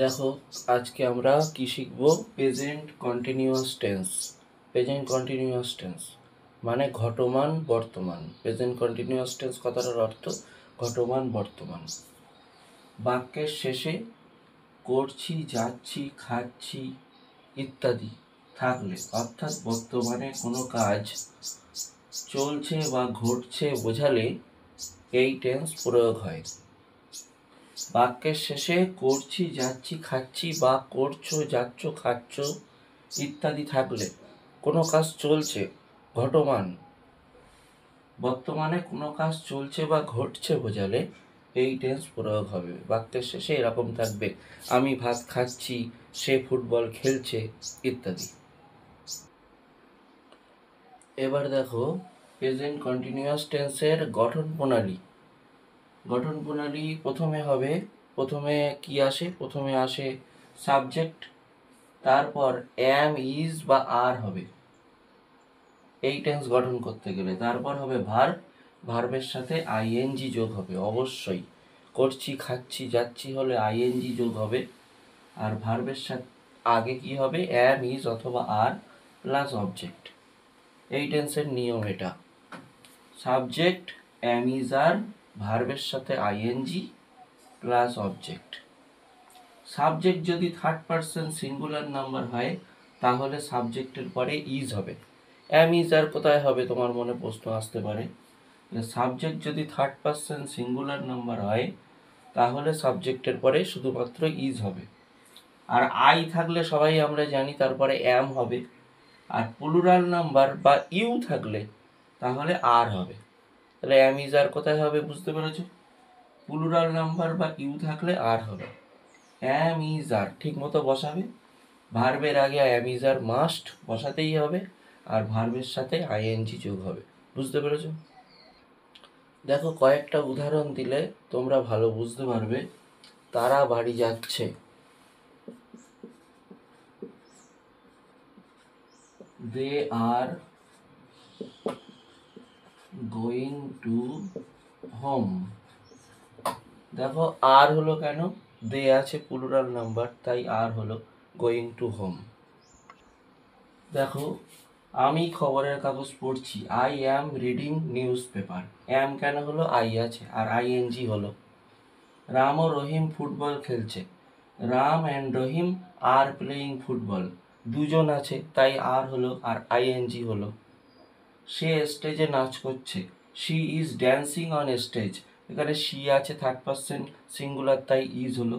দেখো আজকে আমরা কি শিখবো? Present continuous tense. Present continuous tense মানে ঘটমান বর্তমান। প্রেজেন্ট কন্টিনিউয়াস টেন্স কথাটার অর্থ ঘটমান বর্তমান। বাক্যের শেষে করছি, যাচ্ছি, খাচ্ছি ইত্যাদি থাকলে অর্থাৎ বর্তমানে কোনো কাজ চলছে বা ঘটছে বোঝালে এই টেন্স প্রয়োগ হয়। বাক্যের শেষে করছি, যাচ্ছি, খাচ্ছি বা করছো, যাচ্ছ, খাচ্ছ ইত্যাদি থাকলে কোনো কাজ চলছে, ঘটমান বর্তমানে কোনো কাজ চলছে বা ঘটছে বোঝালে এই টেন্স প্রয়োগ হবে। বাক্যের শেষে এরকম থাকবে, আমি ভাত খাচ্ছি, সে ফুটবল খেলছে ইত্যাদি। এবার দেখো প্রেজেন্ট কন্টিনিউয়াস টেন্সের গঠন প্রণালী। গঠন প্রণালী প্রথমে কি আসে? প্রথমে আসে সাবজেক্ট, তারপর অ্যাম, ইজ বা আর হবে এই টেন্স গঠন করতে গেলে। তারপর হবে ভার্ব, ভার্বের সাথে আইএনজি যোগ হবে অবশ্যই। করছি, খাচ্ছি, যাচ্ছি হলে আইএনজি যোগ হবে। আর ভার্বের সাথে আগে কি হবে? অ্যাম, ইজ অথবা আর প্লাস অবজেক্ট। এই টেন্সের নিয়ম এটা। সাবজেক্ট অ্যাম, ইজ, আর, ভার্বের সাথে আইএনজি প্লাস অবজেক্ট। সাবজেক্ট যদি থার্ড পারসন সিঙ্গুলার নাম্বার হয় তাহলে সাবজেক্টের পরে ইজ হবে। অ্যাম, ইজ, আর কোথায় হবে তোমার মনে প্রশ্ন আসতে পারে। সাবজেক্ট যদি থার্ড পারসন সিঙ্গুলার নাম্বার হয় তাহলে সাবজেক্টের পরে শুধুমাত্র ইজ হবে। আর আই থাকলে সবাই আমরা জানি তারপরে অ্যাম হবে। আর প্লুরাল নাম্বার বা ইউ থাকলে তাহলে আর হবে। তাহলে অ্যাম, ইজ, আর কোথায় হবে বুঝতে পেরেছো? প্লুরাল নাম্বার বা ইউ থাকলে আর হবে। অ্যাম, ইজ, আর ঠিক মতো বসাবে। ভার্বের আগে অ্যাম, ইজ, আর মাস্ট বসাতেই হবে। আর ভার্বের সাথে আইএনজি যোগ হবে। বুঝতে পেরেছো? দেখো কয়েকটা উদাহরণ দিলে তোমরা ভালো বুঝতে পারবে। তারা বাড়ি যাচ্ছে, দে আর গোয়িং টু হোম। দেখো আর হলো কেন? দে আছে প্লুরাল নাম্বার, তাই আর হলো। Going to home. দেখো আমি খবরের কাগজ পড়ছি, I am reading newspaper. Am কেন হলো? আই আছে আর আইএনজি হলো। রাম ও রহিম ফুটবল খেলছে, Ram and Rahim are playing football. দুজন আছে তাই আর হলো আর আইএনজি হলো। সে স্টেজে নাচ করছে, she is dancing on stage. এখানে শি আছে থার্ড পারসন সিঙ্গুলার তাই ইজ হলো।